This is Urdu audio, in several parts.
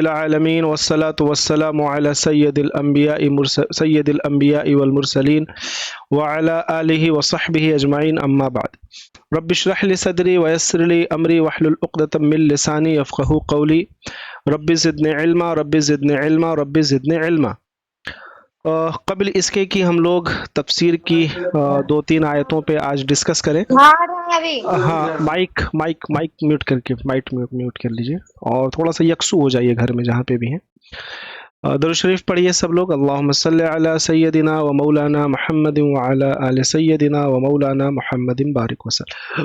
العالمین والصلاة والسلام علی سید الانبیاء والمرسلین وعلی آلہ وصحبہ اجمعین اما بعد رب اشرح لی صدری ویسر لی امری واحلل عقدۃ من لسانی یفقہوا قولی رب زدنی علما رب زدنی علما رب زدنی علما۔ قبل اس کے کہ ہم لوگ تفسیر کی دو تین آیتوں پہ آج ڈسکس کریں۔ ہاں مائک مائک مائک میوٹ کر کے مائک میوٹ کر لیجئے اور تھوڑا سا یکسو ہو جائیے گھر میں جہاں پہ بھی ہیں۔ درود شریف پڑھیے سب لوگ، اللہم صلی علی سیدنا و مولانا محمد وعلی آل سیدنا و مولانا محمد بارک وسلم۔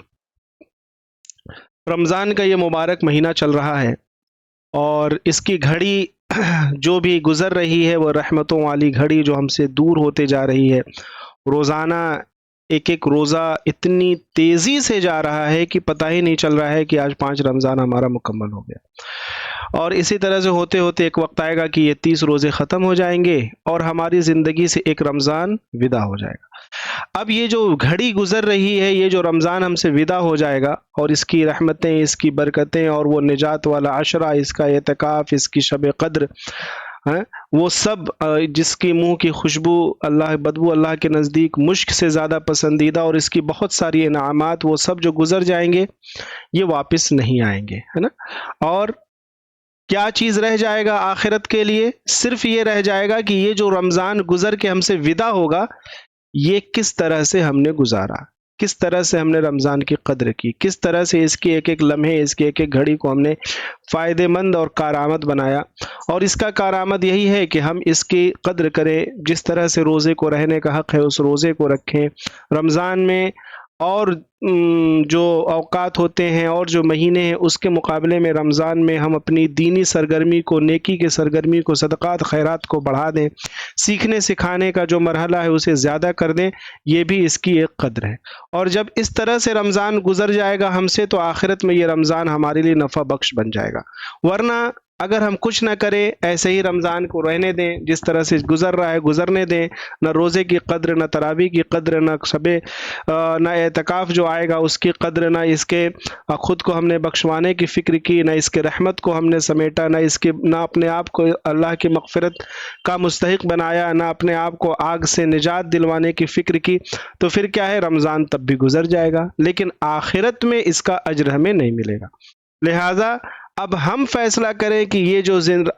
رمضان کا یہ مبارک مہینہ چل رہا ہے اور اس کی گھڑی جو بھی گزر رہی ہے وہ رحمتوں والی گھڑی جو ہم سے دور ہوتے جا رہی ہے۔ روزانہ ایک ایک روزہ اتنی تیزی سے جا رہا ہے کہ پتہ ہی نہیں چل رہا ہے کہ آج 5 رمضان ہمارا مکمل ہو گیا، اور اسی طرح سے ہوتے ہوتے ایک وقت آئے گا کہ یہ 30 روزے ختم ہو جائیں گے اور ہماری زندگی سے ایک رمضان ودا ہو جائے گا۔ اب یہ جو گھڑی گزر رہی ہے، یہ جو رمضان ہم سے ودا ہو جائے گا اور اس کی رحمتیں، اس کی برکتیں اور وہ نجات والا عشرہ، اس کا اعتکاف، اس کی شب قدر، وہ سب جس کی منہ کی خوشبو بدبو اللہ کے نزدیک مشک سے زیادہ پسندیدہ، اور اس کی بہت ساری انعامات، وہ سب جو گزر جائیں گے یہ واپس نہیں آئیں گے، ہے نا۔ اور کیا چیز رہ جائے گا آخرت کے لیے؟ صرف یہ رہ جائے گا کہ یہ جو رمضان گزر کے ہم سے ودا ہوگا، یہ کس طرح سے ہم نے گزارا، کس طرح سے ہم نے رمضان کی قدر کی، کس طرح سے اس کے ایک ایک لمحے، اس کے ایک ایک گھڑی کو ہم نے فائدہ مند اور کارآمد بنایا۔ اور اس کا کارآمد یہی ہے کہ ہم اس کی قدر کریں، جس طرح سے روزے کو رہنے کا حق ہے اس روزے کو رکھیں۔ رمضان میں اور جو اوقات ہوتے ہیں اور جو مہینے ہیں اس کے مقابلے میں رمضان میں ہم اپنی دینی سرگرمی کو، نیکی کے سرگرمی کو، صدقات خیرات کو بڑھا دیں، سیکھنے سکھانے کا جو مرحلہ ہے اسے زیادہ کر دیں، یہ بھی اس کی ایک قدر ہے۔ اور جب اس طرح سے رمضان گزر جائے گا ہم سے، تو آخرت میں یہ رمضان ہمارے لیے نفع بخش بن جائے گا۔ ورنہ اگر ہم کچھ نہ کریں، ایسے ہی رمضان کو رہنے دیں، جس طرح سے گزر رہا ہے گزرنے دیں، نہ روزے کی قدر، نہ تراویح کی قدر، نہ اعتکاف جو آئے گا اس کی قدر، نہ اس کے خود کو ہم نے بخشوانے کی فکر کی، نہ اس کے رحمت کو ہم نے سمیٹا، نہ اپنے آپ کو اللہ کی مغفرت کا مستحق بنایا، نہ اپنے آپ کو آگ سے نجات دلوانے کی فکر کی، تو پھر کیا ہے، رمضان تب بھی گزر جائے گا لیکن آخرت میں اس کا اجر ہمیں نہیں ملے گا۔ لہٰذا اب ہم فیصلہ کریں کہ یہ جو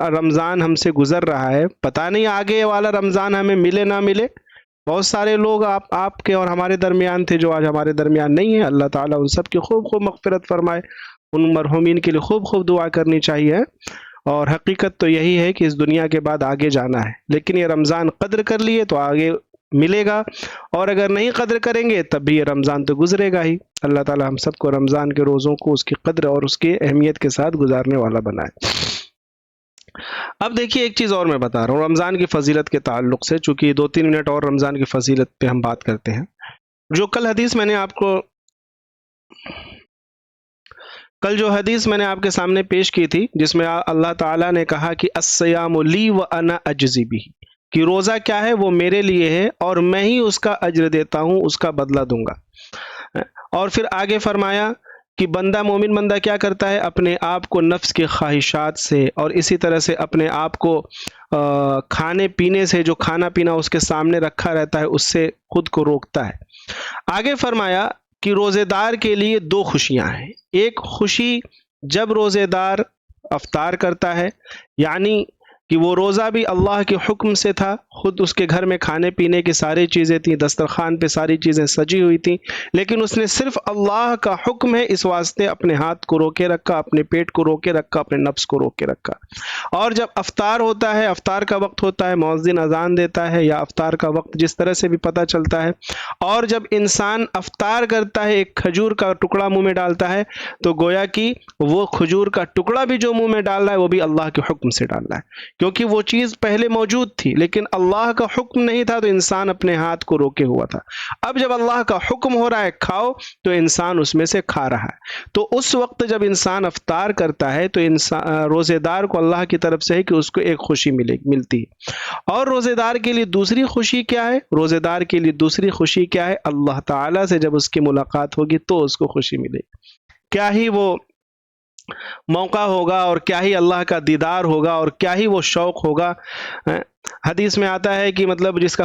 رمضان ہم سے گزر رہا ہے، پتہ نہیں آگے والا رمضان ہمیں ملے نہ ملے۔ بہت سارے لوگ آپ کے اور ہمارے درمیان تھے جو آج ہمارے درمیان نہیں ہیں، اللہ تعالیٰ ان سب کی خوب خوب مغفرت فرمائے، ان مرحومین کے لیے خوب خوب دعا کرنی چاہیے۔ اور حقیقت تو یہی ہے کہ اس دنیا کے بعد آگے جانا ہے، لیکن یہ رمضان قدر کر لیے تو آگے ملے گا، اور اگر نہیں قدر کریں گے تب بھی یہ رمضان تو گزرے گا ہی۔ اللہ تعالیٰ ہم سب کو رمضان کے روزوں کو اس کی قدر اور اس کی اہمیت کے ساتھ گزارنے والا بنائے۔ اب دیکھیے ایک چیز اور میں بتا رہا ہوں رمضان کی فضیلت کے تعلق سے، چونکہ 2-3 منٹ اور رمضان کی فضیلت پہ ہم بات کرتے ہیں۔ جو کل حدیث میں نے آپ کے سامنے پیش کی تھی، جس میں اللہ تعالیٰ نے کہا کہ الصیام لی وانا اجزی بہ، کہ روزہ کیا ہے، وہ میرے لیے ہے اور میں ہی اس کا اجر دیتا ہوں، اس کا بدلہ دوں گا۔ اور پھر آگے فرمایا کہ مومن بندہ کیا کرتا ہے، اپنے آپ کو نفس کے خواہشات سے اور اسی طرح سے اپنے آپ کو کھانے پینے سے، جو کھانا پینا اس کے سامنے رکھا رہتا ہے اس سے خود کو روکتا ہے۔ آگے فرمایا کہ روزے دار کے لیے 2 خوشیاں ہیں۔ ایک خوشی جب روزے دار افطار کرتا ہے، یعنی کہ وہ روزہ بھی اللہ کے حکم سے تھا، خود اس کے گھر میں کھانے پینے کی ساری چیزیں تھیں، دسترخوان پہ ساری چیزیں سجی ہوئی تھیں، لیکن اس نے صرف اللہ کا حکم ہے اس واسطے اپنے ہاتھ کو روکے رکھا، اپنے پیٹ کو روکے رکھا، اپنے نفس کو روکے رکھا۔ اور جب افطار ہوتا ہے، افطار کا وقت ہوتا ہے، مؤذن اذان دیتا ہے یا افطار کا وقت جس طرح سے بھی پتہ چلتا ہے، اور جب انسان افطار کرتا ہے، ایک کھجور کا ٹکڑا منہ میں ڈالتا ہے، تو گویا کہ وہ کھجور کا ٹکڑا بھی جو منہ میں ڈال رہا ہے وہ بھی اللہ کے حکم سے ڈال رہا ہے، کیونکہ وہ چیز پہلے موجود تھی لیکن اللہ کا حکم نہیں تھا، تو انسان اپنے ہاتھ کو روکے ہوا تھا۔ اب جب اللہ کا حکم ہو رہا ہے کھاؤ، تو انسان اس میں سے کھا رہا ہے۔ تو اس وقت جب انسان افطار کرتا ہے تو روزے دار کو اللہ کی طرف سے ہے کہ اس کو ایک خوشی ملتی ہے۔ اور روزے دار کے لیے دوسری خوشی کیا ہے؟ روزے دار کے لیے دوسری خوشی کیا ہے؟ اللہ تعالیٰ سے جب اس کی ملاقات ہوگی تو اس کو خوشی ملے گی۔ کیا ہی وہ موقع ہوگا اور کیا ہی اللہ کا دیدار ہوگا اور کیا ہی وہ شوق ہوگا۔ حدیث میں آتا ہے کہ مطلب جس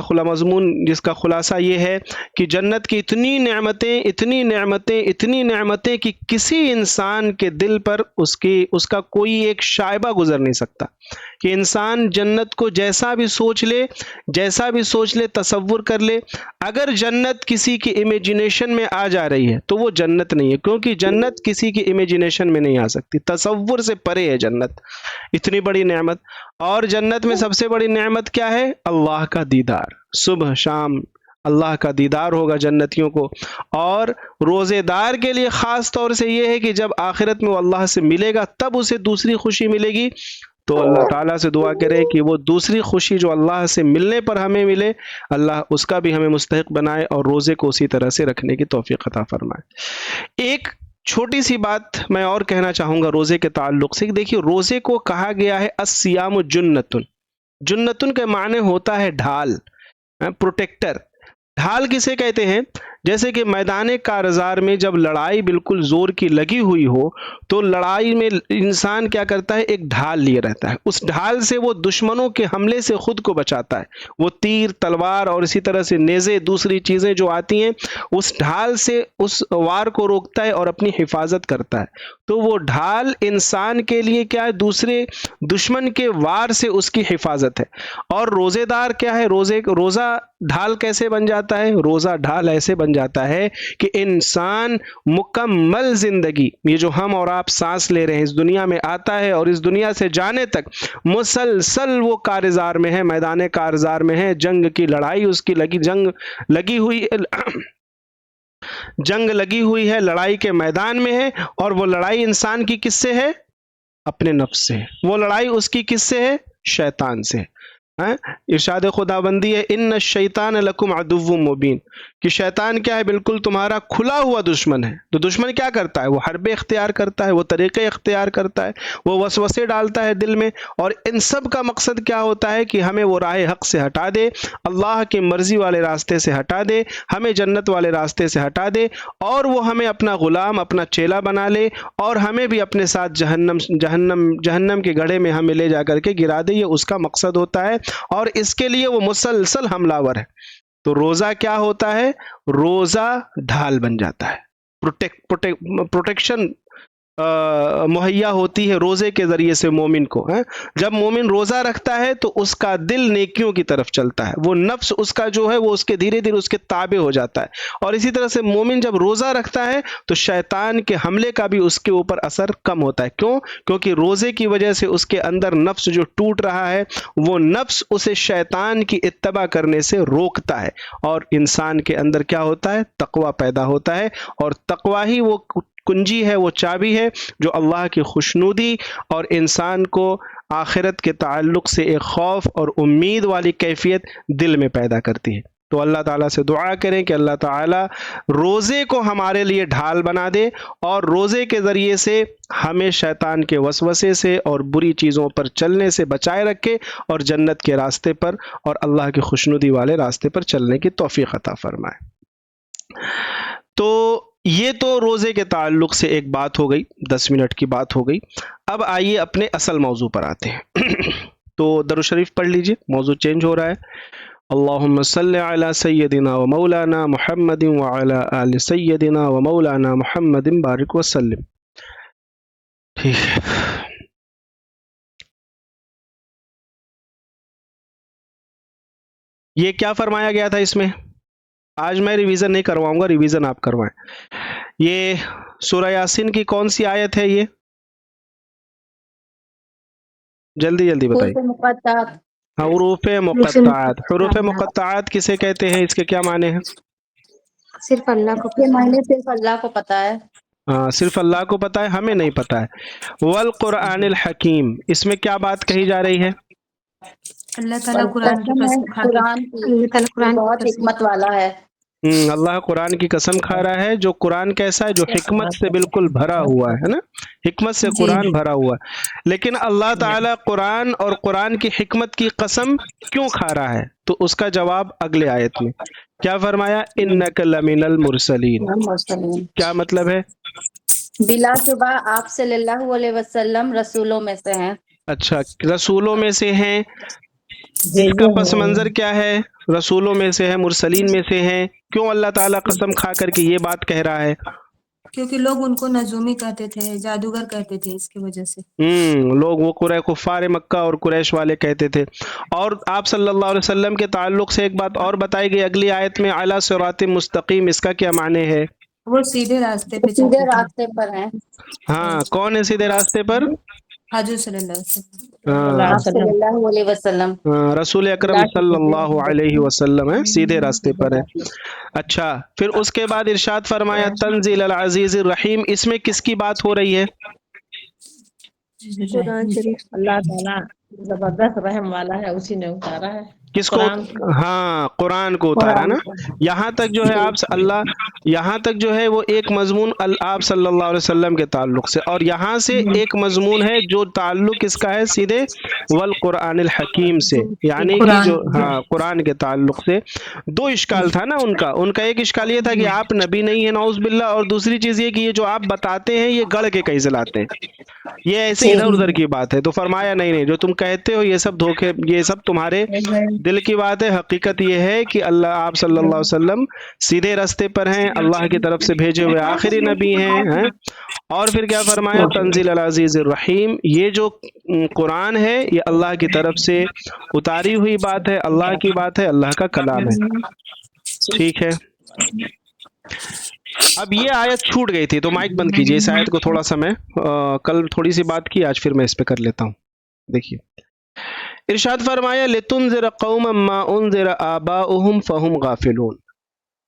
کا خلاصہ یہ ہے کہ جنت کی اتنی نعمتیں اتنی نعمتیں اتنی نعمتیں کہ کسی انسان کے دل پر اس کا کوئی ایک شائبہ گزر نہیں سکتا، کہ انسان جنت کو جیسا بھی سوچ لے تصور کر لے، اگر جنت کسی کی امیجنیشن میں آ جا رہی ہے تو وہ جنت نہیں ہے، کیونکہ جنت کسی کی امیجنیشن میں نہیں آ سکتی، تصور سے پرے ہے جنت، اتنی بڑی نعمت۔ اور جنت میں سب سے بڑی نعمت کیا ہے؟ اللہ کا دیدار، صبح شام اللہ کا دیدار ہوگا جنتیوں کو۔ اور روزے دار کے لیے خاص طور سے یہ ہے کہ جب آخرت میں وہ اللہ سے ملے گا تب اسے دوسری خوشی ملے گی، تو اللہ تعالیٰ سے دعا کرے کہ وہ دوسری خوشی جو اللہ سے ملنے پر ہمیں ملے، اللہ اس کا بھی ہمیں مستحق بنائے اور روزے کو اسی طرح سے رکھنے کی توفیق عطا فرمائے۔ ایک چھوٹی سی بات میں اور کہنا چاہوں گا روزے کے تعلق سے، دیکھیے روزے کو کہا گیا ہے الصیام جنتن، جنتن کے معنی ہوتا ہے ڈھال، پروٹیکٹر۔ ڈھال کسے کہتے ہیں؟ جیسے کہ میدان کارزار میں جب لڑائی بالکل زور کی لگی ہوئی ہو تو لڑائی میں انسان کیا کرتا ہے؟ ایک ڈھال لیے رہتا ہے، اس ڈھال سے وہ دشمنوں کے حملے سے خود کو بچاتا ہے، وہ تیر تلوار اور اسی طرح سے نیزے دوسری چیزیں جو آتی ہیں اس ڈھال سے اس وار کو روکتا ہے اور اپنی حفاظت کرتا ہے۔ تو وہ ڈھال انسان کے لیے کیا ہے؟ دوسرے دشمن کے وار سے اس کی حفاظت ہے۔ اور روزے دار کیا ہے؟ روزہ ڈھال کیسے بن جاتا ہے؟ روزہ ڈھال ایسے بن جاتا ہے کہ انسان مکمل زندگی، یہ جو ہم اور آپ سانس لے رہے ہیں، اس دنیا میں آتا ہے اور اس دنیا سے جانے تک مسلسل وہ کارزار میں ہے، میدان کارزار میں ہے، جنگ کی لڑائی اس کی جنگ لگی ہوئی ہے، لڑائی کے میدان میں ہے، اور وہ لڑائی انسان کی کس سے ہے؟ اپنے نفس سے۔ وہ لڑائی اس کی کس سے ہے؟ شیطان سے۔ ارشاد خداوندی ہے ان الشیطان لکم عدو مبین، کہ شیطان کیا ہے؟ بالکل تمہارا کھلا ہوا دشمن ہے۔ تو دشمن کیا کرتا ہے؟ وہ حربے اختیار کرتا ہے، وہ طریقے اختیار کرتا ہے، وہ وسوسے ڈالتا ہے دل میں، اور ان سب کا مقصد کیا ہوتا ہے؟ کہ ہمیں وہ راہ حق سے ہٹا دے، اللہ کی مرضی والے راستے سے ہٹا دے، ہمیں جنت والے راستے سے ہٹا دے، اور وہ ہمیں اپنا غلام اپنا چیلا بنا لے، اور ہمیں بھی اپنے ساتھ جہنم کے گڑھے میں ہمیں لے جا کر کے گرا دے۔ یہ اس کا مقصد ہوتا ہے، اور اس کے لیے وہ مسلسل حملہ آور ہے۔ تو روزہ کیا ہوتا ہے؟ روزہ ڈھال بن جاتا ہے، پروٹیکشن مہیا ہوتی ہے روزے کے ذریعے سے مومن کو۔ جب مومن روزہ رکھتا ہے تو اس کا دل نیکیوں کی طرف چلتا ہے، وہ نفس اس کا جو ہے وہ اس کے دھیرے دھیرے اس کے تابع ہو جاتا ہے، اور اسی طرح سے مومن جب روزہ رکھتا ہے تو شیطان کے حملے کا بھی اس کے اوپر اثر کم ہوتا ہے۔ کیوں؟ کیونکہ روزے کی وجہ سے اس کے اندر نفس جو ٹوٹ رہا ہے وہ نفس اسے شیطان کی اتباع کرنے سے روکتا ہے، اور انسان کے اندر کیا ہوتا ہے؟ تقوی پیدا ہوتا ہے، اور تقوی ہی وہ کنجی ہے، وہ چابی ہے جو اللہ کی خوشنودی اور انسان کو آخرت کے تعلق سے ایک خوف اور امید والی کیفیت دل میں پیدا کرتی ہے۔ تو اللہ تعالیٰ سے دعا کریں کہ اللہ تعالیٰ روزے کو ہمارے لیے ڈھال بنا دے، اور روزے کے ذریعے سے ہمیں شیطان کے وسوسے سے اور بری چیزوں پر چلنے سے بچائے رکھے، اور جنت کے راستے پر اور اللہ کی خوشنودی والے راستے پر چلنے کی توفیق عطا فرمائے۔ تو یہ تو روزے کے تعلق سے ایک بات ہو گئی، 10 منٹ کی بات ہو گئی۔ اب آئیے اپنے اصل موضوع پر آتے ہیں۔ تو درود شریف پڑھ لیجئے، موضوع چینج ہو رہا ہے۔ اللہم صلی علی سیدنا و مولانا محمد وعلی آل سیدنا و مولانا محمد بارک وسلم۔ ٹھیک ہے، یہ کیا فرمایا گیا تھا اس میں؟ آج میں ریویژن نہیں کرواؤں گا، ریویژن آپ کروائیں۔ یہ سورہ یاسین کی کون سی آیت ہے؟ یہ جلدی جلدی بتائیے۔ حروف مقطعات، حروف مقطعات کسے کہتے ہیں؟ اس کے کیا معنی ہیں؟ صرف اللہ کو یہ معنی صرف اللہ کو پتا ہے۔ ہاں، صرف اللہ کو پتا ہے، ہمیں نہیں پتا ہے۔ والقرآن الحکیم، اس میں کیا بات کہی جا رہی ہے؟ اللہ تعالیٰ قرآن کی قسم کھا کے اللہ تعالیٰ قرآن بہت حکمت والا ہے۔ اللہ قرآن کی قسم کھا رہا ہے، جو قرآن کیسا ہے؟ جو حکمت سے بالکل بھرا ہوا ہے نا، حکمت سے قرآن بھرا ہوا ہے۔ لیکن اللہ تعالیٰ قرآن اور قرآن کی حکمت کی قسم کیوں کھا رہا ہے؟ تو اس کا جواب اگلے آیت میں کیا فرمایا؟ انک لمن المرسلین۔ کیا مطلب ہے؟ بلا شبہ آپ صلی اللہ علیہ وسلم رسولوں میں سے ہیں۔ اچھا، رسولوں میں سے ہیں، اس کا پس منظر کیا ہے؟ رسولوں میں سے ہے، مرسلین میں سے ہیں، کیوں اللہ تعالیٰ قسم کھا کر کے یہ بات کہہ رہا ہے؟ کیونکہ لوگ ان کو نجومی کہتے تھے، جادوگر کہتے تھے، اس کی وجہ سے۔ لوگ وہ کفار مکہ اور قریش والے کہتے تھے۔ اور آپ صلی اللہ علیہ وسلم کے تعلق سے ایک بات اور بتائی گئی اگلی آیت میں، اعلیٰ صراط مستقیم، اس کا کیا معنی ہے؟ وہ سیدھے راستے پہ سیدھے چلتے تھے۔ راستے پر ہیں۔ ہاں، کون ہے سیدھے راستے پر؟ حضور صلی اللہ علیہ وسلم۔ ہاں، آپ صلی اللہ علیہ وسلم۔ رسول اکرم صلی اللہ علیہ وسلم ہے، سیدھے راستے پر ہے۔ اچھا، پھر اس کے بعد ارشاد فرمایا تنزیل العزیز الرحیم، اس میں کس کی بات ہو رہی ہے؟ قرآن شریف اللہ تعالیٰ زبردست رحم والا ہے، اسی نے اتارا ہے کس کو؟ ہاں، قرآن کو اتارا نا۔ یہاں تک جو ہے یہاں تک جو ہے وہ ایک مضمون آپ صلی اللہ علیہ وسلم کے تعلق سے، اور یہاں سے ایک مضمون ہے جو تعلق اس کا ہے سیدھے والقرآن الحکیم سے، یعنی کہ جو قرآن کے تعلق سے دو اشکال تھا نا ان کا ایک اشکال یہ تھا کہ آپ نبی نہیں ہیں نعوذ باللہ، اور دوسری چیز یہ کہ یہ جو آپ بتاتے ہیں یہ گڑھ کے کہیں سے لاتے ہیں، یہ ایسے ادھر ادھر کی بات ہے۔ تو فرمایا نہیں، جو تم کہتے ہو یہ سب دھوکے، یہ سب تمہارے دل کی بات ہے، حقیقت یہ ہے کہ اللہ آپ صلی اللہ علیہ وسلم سیدھے راستے پر ہیں، اللہ کی طرف سے بھیجے ہوئے آخری نبی ہیں۔ اور پھر کیا فرمایا؟ تنزیل العزیز الرحیم، یہ جو قرآن ہے یہ اللہ کی طرف سے اتاری ہوئی بات ہے، اللہ کی بات ہے، اللہ کا کلام ہے۔ ٹھیک ہے، اب یہ آیت چھوٹ گئی تھی تو مائک بند کیجئے، اس آیت کو تھوڑا سا میں کل تھوڑی سی بات کی، آج پھر میں اس پہ کر لیتا ہوں۔ دیکھیے ارشاد فرمایا لتنذر قوما ما انذر آباؤہم فہم غافلون۔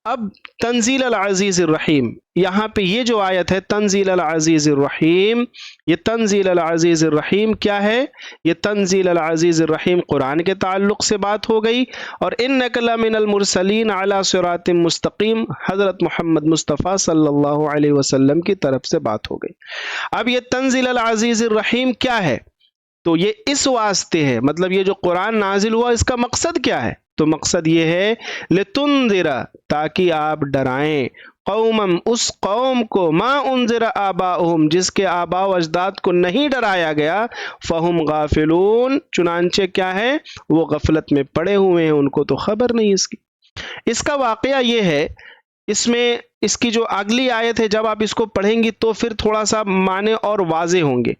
اب تنزیل العزیز الرحیم، یہاں پہ یہ جو آیت ہے تنزیل العزیز الرحیم، یہ تنزیل العزیز الرحیم کیا ہے؟ یہ تنزیل العزیز الرحیم قرآن کے تعلق سے بات ہو گئی، اور انک لمن المرسلین علی صراط مستقیم حضرت محمد مصطفیٰ صلی اللہ علیہ وسلم کی طرف سے بات ہو گئی۔ اب یہ تنزیل العزیز الرحیم کیا ہے؟ تو یہ اس واسطے ہے، مطلب یہ جو قرآن نازل ہوا اس کا مقصد کیا ہے؟ تو مقصد یہ ہے لتنذر، تاکہ آپ ڈرائیں، قومم، اس قوم کو، ما انذر آباؤہم، جس کے آباء و اجداد کو نہیں ڈرایا گیا، فہم غافلون، چنانچہ کیا ہے وہ غفلت میں پڑے ہوئے ہیں، ان کو تو خبر نہیں اس کی۔ اس کا واقعہ یہ ہے، اس میں اس کی جو اگلی آیت ہے جب آپ اس کو پڑھیں گی تو پھر تھوڑا سا معنی اور واضح ہوں گے،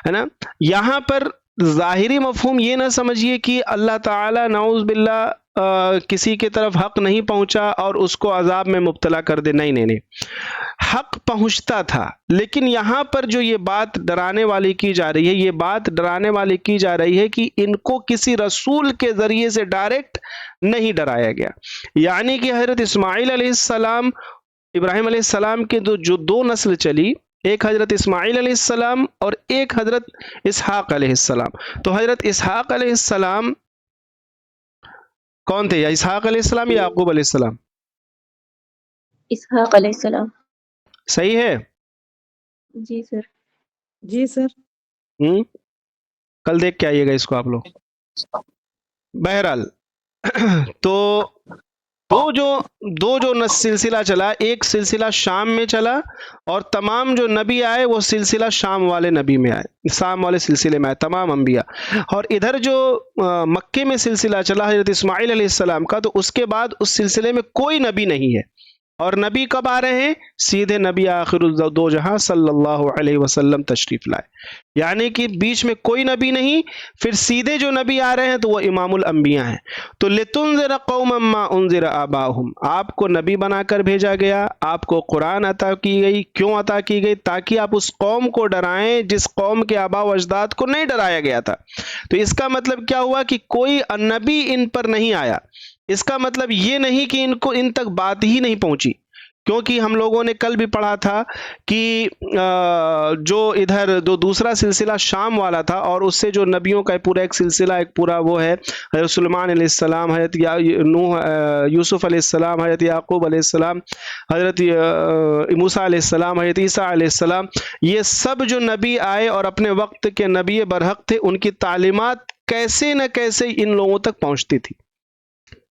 ہے نا۔ یہاں پر ظاہری مفہوم یہ نہ سمجھیے کہ اللہ تعالیٰ نعوذ باللہ کسی کی طرف حق نہیں پہنچا اور اس کو عذاب میں مبتلا کر دے، نہیں نہیں نہیں، حق پہنچتا تھا، لیکن یہاں پر جو یہ بات ڈرانے والی کی جا رہی ہے، یہ بات ڈرانے والی کی جا رہی ہے کہ ان کو کسی رسول کے ذریعے سے ڈائریکٹ نہیں ڈرایا گیا، یعنی کہ حضرت اسماعیل علیہ السلام، ابراہیم علیہ السلام کے جو دو نسل چلی، ایک حضرت اسماعیل علیہ السلام اور ایک حضرت اسحاق علیہ السلام۔ تو حضرت اسحاق علیہ السلام کون تھے؟ یا اسحاق علیہ السلام یا یعقوب علیہ السلام؟ اسحاق علیہ السلام۔ صحیح ہے؟ جی سر۔ جی سر۔ کل دیکھ کے آئیے گا اس کو آپ لوگ۔ بہرحال تو دو جو سلسلہ چلا، ایک سلسلہ شام میں چلا، اور تمام جو نبی آئے وہ سلسلہ شام والے نبی میں آئے، شام والے سلسلے میں آئے تمام انبیاء، اور ادھر جو مکے میں سلسلہ چلا حضرت اسماعیل علیہ السلام کا، تو اس کے بعد اس سلسلے میں کوئی نبی نہیں ہے، اور نبی کب آ رہے ہیں؟ سیدھے نبی آخر الدو جہاں صلی اللہ علیہ وسلم تشریف لائے، یعنی کہ بیچ میں کوئی نبی نہیں، پھر سیدھے جو نبی آ رہے ہیں تو وہ امام الانبیاء ہیں۔ تو لتنذر قوما ما انذر آباؤہم، آپ کو نبی بنا کر بھیجا گیا، آپ کو قرآن عطا کی گئی، کیوں عطا کی گئی؟ تاکہ آپ اس قوم کو ڈرائیں جس قوم کے آباء و اجداد کو نہیں ڈرایا گیا تھا۔ تو اس کا مطلب کیا ہوا کہ کوئی نبی ان پر نہیں آیا، اس کا مطلب یہ نہیں کہ ان تک بات ہی نہیں پہنچی، کیونکہ ہم لوگوں نے کل بھی پڑھا تھا کہ جو ادھر دوسرا سلسلہ شام والا تھا، اور اس سے جو نبیوں کا پورا ایک سلسلہ، ایک پورا وہ ہے حضرت سلیمان علیہ السلام، حضرت نوح، یوسف علیہ السلام، حضرت یعقوب علیہ السلام، حضرت موسیٰ علیہ السلام، حضرت عیسیٰ علیہ السلام، یہ سب جو نبی آئے اور اپنے وقت کے نبی برحق تھے، ان کی تعلیمات کیسے نہ کیسے ان لوگوں تک پہنچتی تھی۔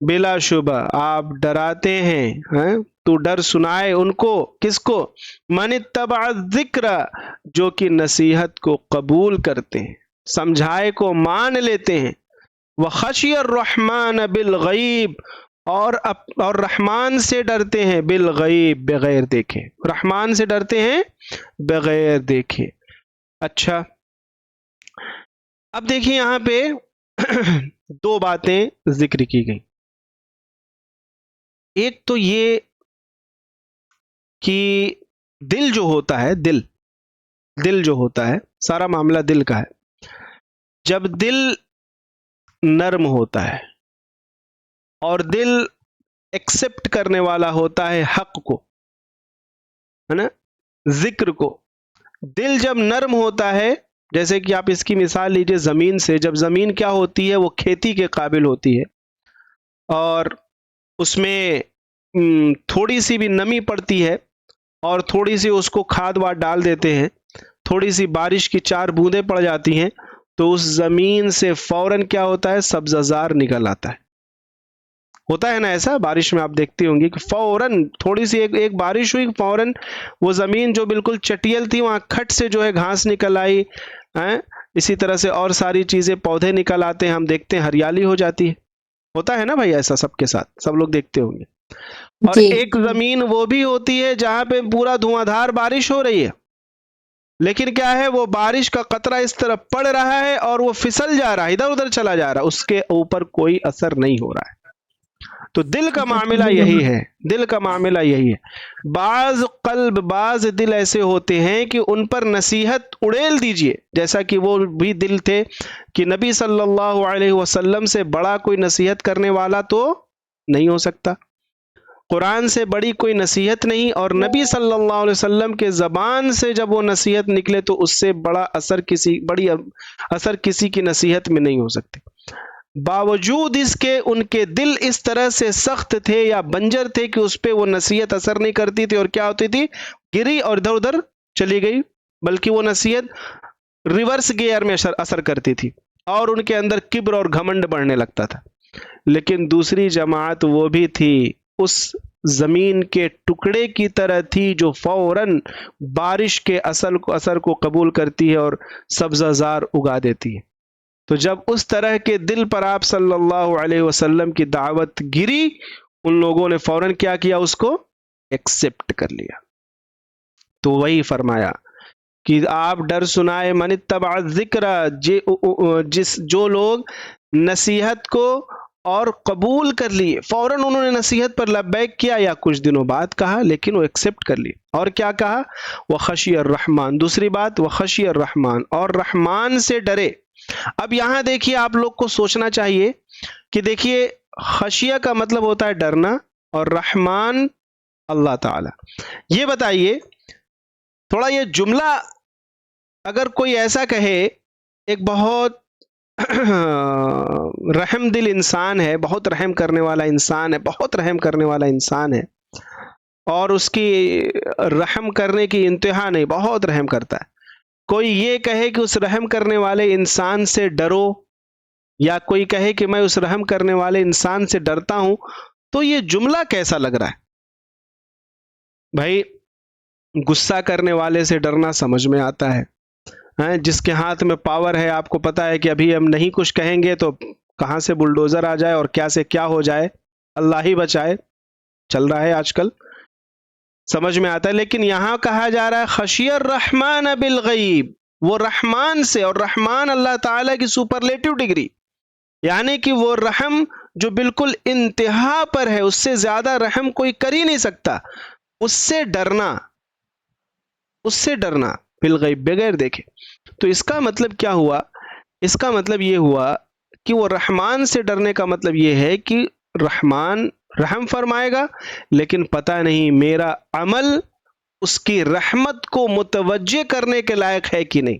بلا شبہ آپ ڈراتے ہیں، ہاں؟ تو ڈر سنائے ان کو، کس کو؟ من اتبع الذکر، جو کہ نصیحت کو قبول کرتے ہیں، سمجھائے کو مان لیتے ہیں، وخشی الرحمن بالغیب، اور رحمان سے ڈرتے ہیں، بالغیب بغیر دیکھے، رحمان سے ڈرتے ہیں بغیر دیکھے۔ اچھا اب دیکھیں یہاں پہ دو باتیں ذکر کی گئی۔ ایک تو یہ کہ دل جو ہوتا ہے، دل جو ہوتا ہے، سارا معاملہ دل کا ہے۔ جب دل نرم ہوتا ہے اور دل ایکسپٹ کرنے والا ہوتا ہے حق کو، ہے نا، ذکر کو، دل جب نرم ہوتا ہے، جیسے کہ آپ اس کی مثال لیجئے زمین سے، جب زمین کیا ہوتی ہے، وہ کھیتی کے قابل ہوتی ہے اور اس میں تھوڑی سی بھی نمی پڑتی ہے اور تھوڑی سی اس کو کھاد واد ڈال دیتے ہیں، تھوڑی سی بارش کی 4 بوندیں پڑ جاتی ہیں تو اس زمین سے فوراً کیا ہوتا ہے، سبززار نکل آتا ہے۔ ہوتا ہے نا ایسا، بارش میں آپ دیکھتے ہوں گے کہ فوراً تھوڑی سی ایک بارش ہوئی، فوراً وہ زمین جو بالکل چٹیل تھی وہاں کھٹ سے جو ہے گھاس نکل آئی، اسی طرح سے اور ساری چیزیں، پودے نکل آتے ہیں، ہم دیکھتے ہیں ہریالی ہو جاتی ہے۔ ہوتا ہے نا بھائی ایسا سب کے ساتھ، سب لوگ دیکھتے ہوں گے۔ اور جی ایک زمین وہ بھی ہوتی ہے جہاں پہ پورا دھواں دھار بارش ہو رہی ہے، لیکن کیا ہے، وہ بارش کا قطرہ اس طرف پڑ رہا ہے اور وہ پھسل جا رہا ہے، ادھر ادھر چلا جا رہا ہے، اس کے اوپر کوئی اثر نہیں ہو رہا ہے۔ تو دل کا معاملہ یہی ہے، دل کا معاملہ یہی ہے۔ بعض دل ایسے ہوتے ہیں کہ ان پر نصیحت اڑیل دیجئے، جیسا کہ وہ بھی دل تھے کہ نبی صلی اللہ علیہ وسلم سے بڑا کوئی نصیحت کرنے والا تو نہیں ہو سکتا، قرآن سے بڑی کوئی نصیحت نہیں، اور نبی صلی اللہ علیہ وسلم کے زبان سے جب وہ نصیحت نکلے تو اس سے بڑا اثر کسی کی نصیحت میں نہیں ہو سکتے۔ باوجود اس کے ان کے دل اس طرح سے سخت تھے یا بنجر تھے کہ اس پہ وہ نصیحت اثر نہیں کرتی تھی، اور کیا ہوتی تھی، گری اور ادھر ادھر چلی گئی، بلکہ وہ نصیحت ریورس گیئر میں اثر کرتی تھی اور ان کے اندر کبر اور گھمنڈ بڑھنے لگتا تھا۔ لیکن دوسری جماعت وہ بھی تھی، اس زمین کے ٹکڑے کی طرح تھی جو فوراً بارش کے اثر کو قبول کرتی ہے اور سبززار اگا دیتی ہے۔ تو جب اس طرح کے دل پر آپ صلی اللہ علیہ وسلم کی دعوت گری، ان لوگوں نے فوراً کیا کیا، اس کو ایکسپٹ کر لیا۔ تو وہی فرمایا کہ آپ ڈر سنائے، من اتبع الذکر، جو لوگ نصیحت کو اور قبول کر لیے، فوراً انہوں نے نصیحت پر لبیک کیا یا کچھ دنوں بعد کہا، لیکن وہ ایکسپٹ کر لیے، اور کیا کہا، وخشی الرحمن، دوسری بات وخشی الرحمن، اور رحمان سے ڈرے۔ اب یہاں دیکھیے آپ لوگ کو سوچنا چاہیے کہ دیکھیے خشیہ کا مطلب ہوتا ہے ڈرنا، اور رحمان اللہ تعالی۔ یہ بتائیے تھوڑا یہ جملہ اگر کوئی ایسا کہے، ایک بہت رحم دل انسان ہے، بہت رحم کرنے والا انسان ہے، بہت رحم کرنے والا انسان ہے، اور اس کی رحم کرنے کی انتہا نہیں، بہت رحم کرتا ہے، کوئی یہ کہے کہ اس رحم کرنے والے انسان سے ڈرو، یا کوئی کہے کہ میں اس رحم کرنے والے انسان سے ڈرتا ہوں، تو یہ جملہ کیسا لگ رہا ہے بھائی؟ غصہ کرنے والے سے ڈرنا سمجھ میں آتا ہے، جس کے ہاتھ میں پاور ہے، آپ کو پتا ہے کہ ابھی ہم نہیں کچھ کہیں گے تو کہاں سے بلڈوزر آ جائے اور کیا سے کیا ہو جائے، اللہ ہی بچائے، چل رہا ہے آج کل، سمجھ میں آتا ہے۔ لیکن یہاں کہا جا رہا ہے خشی الرحمن بالغیب، وہ رحمان سے، اور رحمان اللہ تعالیٰ کی سپرلیٹو ڈگری، یعنی کہ وہ رحم جو بالکل انتہا پر ہے، اس سے زیادہ رحم کوئی کر ہی نہیں سکتا، اس سے ڈرنا، اس سے ڈرنا بالغیب، بغیر دیکھے۔ تو اس کا مطلب کیا ہوا؟ اس کا مطلب یہ ہوا کہ وہ رحمان سے ڈرنے کا مطلب یہ ہے کہ رحمان رحم فرمائے گا، لیکن پتہ نہیں میرا عمل اس کی رحمت کو متوجہ کرنے کے لائق ہے کہ نہیں،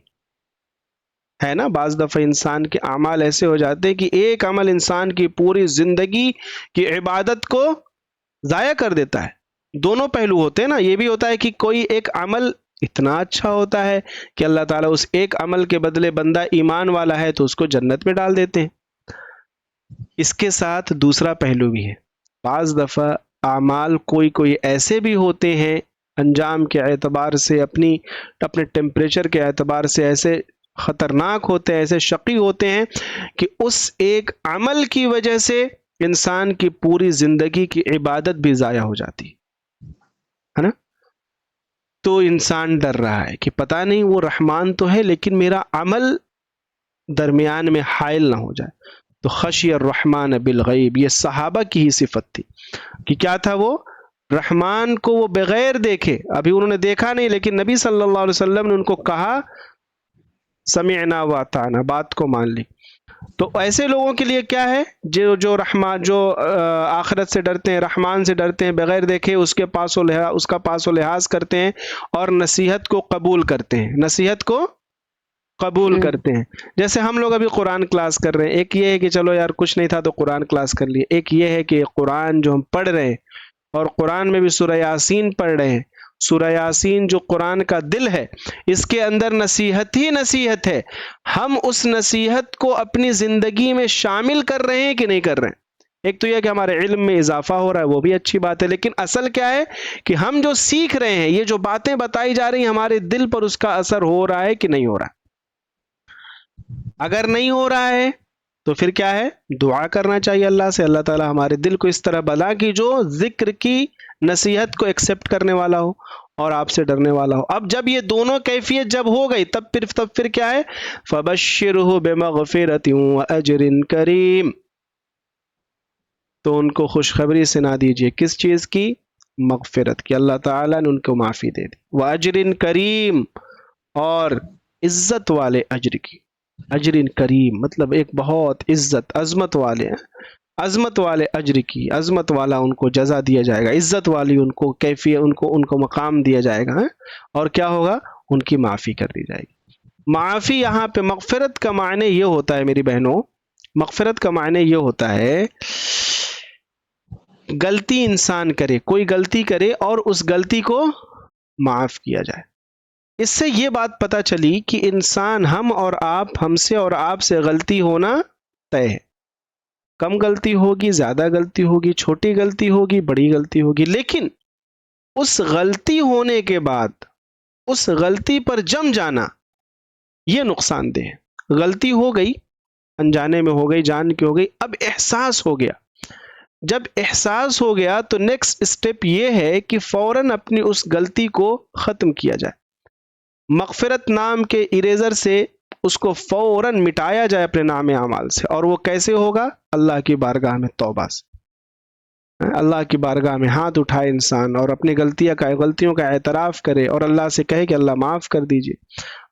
ہے نا؟ بعض دفعہ انسان کے اعمال ایسے ہو جاتے ہیں کہ ایک عمل انسان کی پوری زندگی کی عبادت کو ضائع کر دیتا ہے۔ دونوں پہلو ہوتے ہیں نا، یہ بھی ہوتا ہے کہ کوئی ایک عمل اتنا اچھا ہوتا ہے کہ اللہ تعالیٰ اس ایک عمل کے بدلے بندہ ایمان والا ہے تو اس کو جنت میں ڈال دیتے ہیں، اس کے ساتھ دوسرا پہلو بھی ہے، بعض دفعہ اعمال کوئی ایسے بھی ہوتے ہیں انجام کے اعتبار سے، اپنے ٹیمپریچر کے اعتبار سے ایسے خطرناک ہوتے ہیں، ایسے شقی ہوتے ہیں کہ اس ایک عمل کی وجہ سے انسان کی پوری زندگی کی عبادت بھی ضائع ہو جاتی ہے نا۔ تو انسان ڈر رہا ہے کہ پتہ نہیں وہ رحمان تو ہے لیکن میرا عمل درمیان میں حائل نہ ہو جائے۔ تو خشی الرحمن بالغیب، یہ صحابہ کی ہی صفت تھی کہ کیا تھا، وہ رحمان کو وہ بغیر دیکھے، ابھی انہوں نے دیکھا نہیں لیکن نبی صلی اللہ علیہ وسلم نے ان کو کہا سمعنا واطعنا، بات کو مان لی۔ تو ایسے لوگوں کے لیے کیا ہے، جو رحمان، جو آخرت سے ڈرتے ہیں، رحمان سے ڈرتے ہیں، بغیر دیکھے اس کا پاس و لحاظ کرتے ہیں اور نصیحت کو قبول کرتے ہیں، نصیحت کو قبول کرتے ہیں۔ جیسے ہم لوگ ابھی قرآن کلاس کر رہے ہیں، ایک یہ ہے کہ چلو یار کچھ نہیں تھا تو قرآن کلاس کر لیے، ایک یہ ہے کہ قرآن جو ہم پڑھ رہے ہیں اور قرآن میں بھی سورہ یاسین پڑھ رہے ہیں، سورہ یاسین جو قرآن کا دل ہے، اس کے اندر نصیحت ہی نصیحت ہے، ہم اس نصیحت کو اپنی زندگی میں شامل کر رہے ہیں کہ نہیں کر رہے ہیں۔ ایک تو یہ کہ ہمارے علم میں اضافہ ہو رہا ہے، وہ بھی اچھی بات ہے، لیکن اصل کیا ہے کہ ہم جو سیکھ رہے ہیں، یہ جو باتیں بتائی جا رہی ہیں، ہمارے دل پر اس کا اثر ہو رہا ہے کہ نہیں ہو رہا ہے۔ اگر نہیں ہو رہا ہے تو پھر کیا ہے، دعا کرنا چاہیے اللہ سے، اللہ تعالی ہمارے دل کو اس طرح بنا کہ جو ذکر کی نصیحت کو ایکسیپٹ کرنے والا ہو اور آپ سے ڈرنے والا ہو۔ اب جب یہ دونوں کیفیت جب ہو گئی تب پھر کیا ہے، فَبَشِّرْهُ بِمَغْفِرَةٍ وَأَجْرٍ كَرِيمٍ، تو ان کو خوشخبری سنا دیجئے، کس چیز کی، مغفرت کی، اللہ تعالیٰ نے ان کو معافی دے دی، وَأَجْرٍ كَرِيمٍ، اور عزت والے اجر کی۔ اجرٍ کریم مطلب ایک بہت عزت، عظمت والے ہیں، عظمت والے اجر کی، عظمت والا ان کو جزا دیا جائے گا، عزت والی ان کو کیفیت، ان کو مقام دیا جائے گا، اور کیا ہوگا، ان کی معافی کر دی جائے گی۔ معافی یہاں پہ مغفرت کا معنی یہ ہوتا ہے میری بہنوں، مغفرت کا معنی یہ ہوتا ہے غلطی انسان کرے، کوئی غلطی کرے اور اس غلطی کو معاف کیا جائے۔ اس سے یہ بات پتہ چلی کہ انسان، ہم اور آپ، ہم سے اور آپ سے غلطی ہونا طے ہے، کم غلطی ہوگی، زیادہ غلطی ہوگی، چھوٹی غلطی ہوگی، بڑی غلطی ہوگی، لیکن اس غلطی ہونے کے بعد اس غلطی پر جم جانا یہ نقصان دہ ہے۔ غلطی ہو گئی، انجانے میں ہو گئی، جان کے ہو گئی، اب احساس ہو گیا، جب احساس ہو گیا تو نیکسٹ اسٹیپ یہ ہے کہ فوراً اپنی اس غلطی کو ختم کیا جائے، مغفرت نام کے اریزر سے اس کو فوراً مٹایا جائے اپنے نام اعمال سے۔ اور وہ کیسے ہوگا، اللہ کی بارگاہ میں توبہ سے، اللہ کی بارگاہ میں ہاتھ اٹھائے انسان اور اپنی غلطیوں کا اعتراف کرے اور اللہ سے کہے کہ اللہ معاف کر دیجئے۔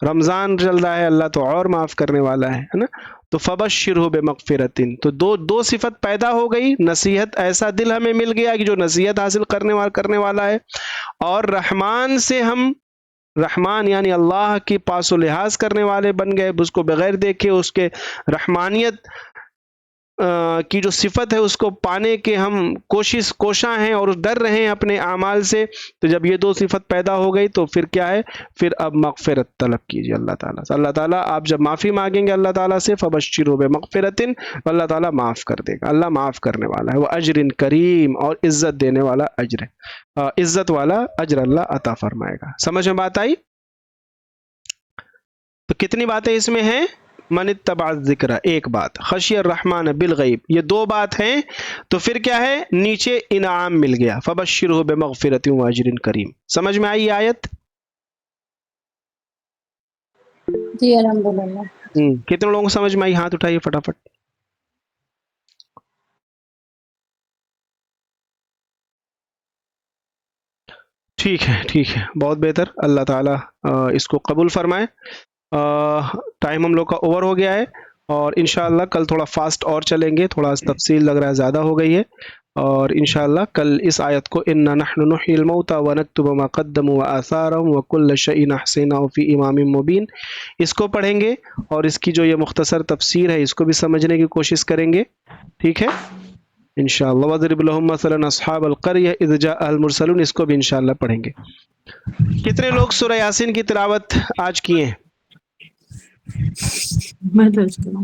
رمضان چل رہا ہے، اللہ تو اور معاف کرنے والا ہے نا۔ تو فبشرہ بمغفرۃ، تو دو صفت پیدا ہو گئی، نصیحت، ایسا دل ہمیں مل گیا کہ جو نصیحت حاصل کرنے والا ہے، اور رحمان سے ہم، رحمان یعنی اللہ کی پاس و لحاظ کرنے والے بن گئے، اس کو بغیر دیکھے اس کے رحمانیت کی جو صفت ہے اس کو پانے کے ہم کوشاں ہیں اور ڈر رہے ہیں اپنے اعمال سے۔ تو جب یہ دو صفت پیدا ہو گئی تو پھر کیا ہے، پھر اب مغفرت طلب کیجیے اللہ تعالیٰ سے۔ اللہ تعالیٰ، آپ جب معافی مانگیں گے اللہ تعالیٰ سے، فبشروا بمغفرۃ، اللہ تعالیٰ معاف کر دے گا، اللہ معاف کرنے والا ہے، وہ اجر کریم، اور عزت دینے والا اجر ہے، عزت والا اجر اللہ عطا فرمائے گا۔ سمجھ میں بات آئی؟ تو کتنی باتیں اس میں ہیں، من اتبع الذکر ایک بات، خشی الرحمن بالغیب یہ دو بات ہیں، تو پھر کیا ہے، نیچے انعام مل گیا، فبشرہ بمغفرۃ واجر کریم۔ سمجھ میں آئی آیت؟ جی الحمدللہ۔ کتنے لوگوں کو سمجھ میں آئی، ہاتھ اٹھائیے فٹافٹ۔ ٹھیک ہے، بہت بہتر، اللہ تعالیٰ اس کو قبول فرمائے۔ ٹائم ہم لوگ کا اوور ہو گیا ہے، اور انشاءاللہ کل تھوڑا فاسٹ اور چلیں گے، تھوڑا تفصیل لگ رہا ہے زیادہ ہو گئی ہے، اور انشاءاللہ کل اس آیت کو اِنَّا نَحْنُ نُحْيِي الْمَوْتَى وَنَكْتُبُ مَا قَدَّمُوا وَآثَارَهُمْ وَكُلَّ شَيْءٍ أَحْصَيْنَاهُ فِي إِمَامٍ مُبِينٍ، اس کو پڑھیں گے اور اس کی جو یہ مختصر تفسیر ہے اس کو بھی سمجھنے کی کوشش کریں گے، ٹھیک ہے انشاءاللہ۔ وَضْرِبْ لَهُمْ مَثَلًا أَصْحَابَ الْقَرْيَةِ إِذْ جَاءَهَا الْمُرْسَلُونَ، اس کو بھی انشاءاللہ پڑھیں گے۔ کتنے لوگ سورہ یاسین کی تلاوت آج کیے ہیں؟ میں درست کروں۔